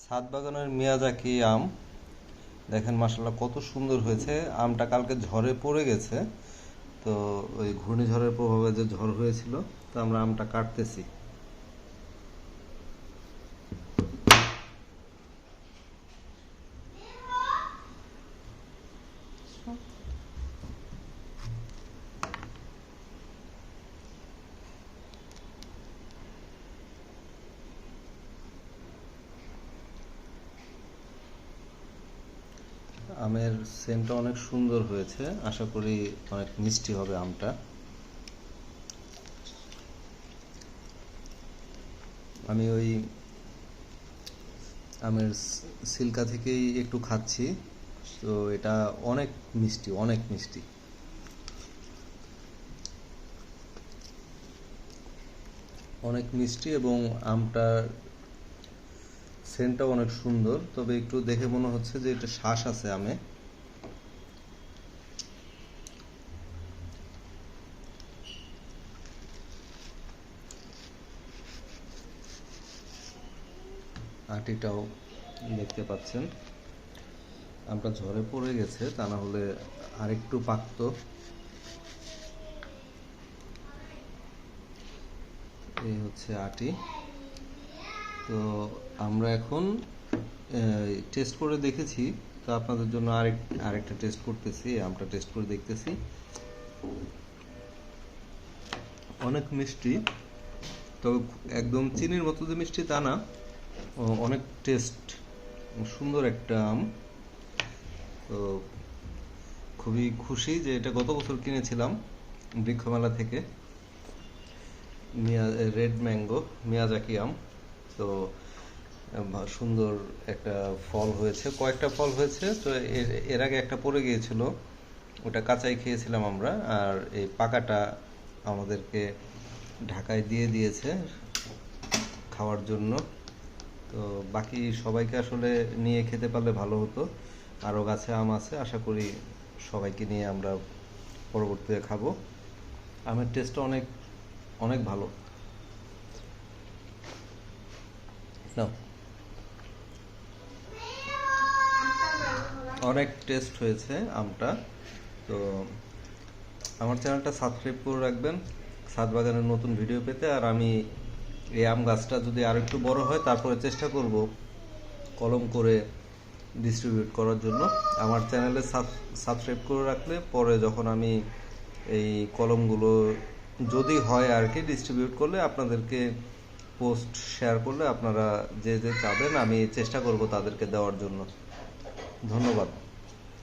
ছাদ বাগানের মিয়াজাকি আম দেখেন মাশাআল্লাহ কত সুন্দর হয়েছে। আমটা কালকে ঝড়ে পড়ে গেছে, তো ওই ঘূর্ণিঝড়ের প্রভাবে যে ঝড় হয়েছিল, তো আমরা আমটা কাটতেছি। আমের সেন্টটা অনেক সুন্দর হয়েছে, আশা করি অনেক মিষ্টি হবে আমটা। আমি ওই আমের সিল্কা থেকেই একটু খাচ্ছি, তো এটা অনেক মিষ্টি, অনেক মিষ্টি, অনেক মিষ্টি এবং আমটার সেন্টটা অনেক সুন্দর। তবে একটু দেখে মনে হচ্ছে যে এটা শ্বাস আছে আমে। আটিটাও দেখতে পাচ্ছেন, আমটা ঝরে পড়ে গেছে, তা না হলে আরেকটু পাকতো। এই হচ্ছে আটি। তো আমরা এখন টেস্ট করে দেখেছি, তো আপনাদের জন্য আরেকটা টেস্ট করতেছি, আমটা টেস্ট করে দেখতেছি। অনেক মিষ্টি, তবে একদম চিনির মতো যে মিষ্টি তা না, অনেক টেস্ট, সুন্দর একটা আম। তো খুবই খুশি যে এটা গত বছর কিনেছিলাম বৃক্ষমেলা থেকে, রেড ম্যাঙ্গো মিয়াজাকি আম। তো সুন্দর একটা ফল হয়েছে, কয়েকটা ফল হয়েছে। তো এর আগে একটা পড়ে গিয়েছিল, ওটা কাঁচাই খেয়েছিলাম আমরা, আর এই পাকাটা আমাদেরকে ঢাকায় দিয়ে দিয়েছে খাওয়ার জন্য। তো বাকি সবাইকে আসলে নিয়ে খেতে পারলে ভালো হতো। আরও গাছে আম আছে, আশা করি সবাইকে নিয়ে আমরা পরবর্তীতে খাবো। আমের টেস্টটা অনেক অনেক ভালো। না, অনেক টেস্ট হয়েছে আমটা। তো আমার চ্যানেলটা সাবস্ক্রাইব করে রাখবেন ছাদ বাগানের নতুন ভিডিও পেতে। আর আমি এই আম গাছটা যদি আরো একটু বড় হয় তারপরে চেষ্টা করব কলম করে ডিস্ট্রিবিউট করার জন্য। আমার চ্যানেলে সাবস্ক্রাইব করে রাখলে পরে যখন আমি এই কলমগুলো যদি হয় আর কি ডিস্ট্রিবিউট করলে আপনাদেরকে পোস্ট শেয়ার করলে আপনারা যে যে চাবেন আমি চেষ্টা করব তাদেরকে দেওয়ার জন্য। ধন্যবাদ।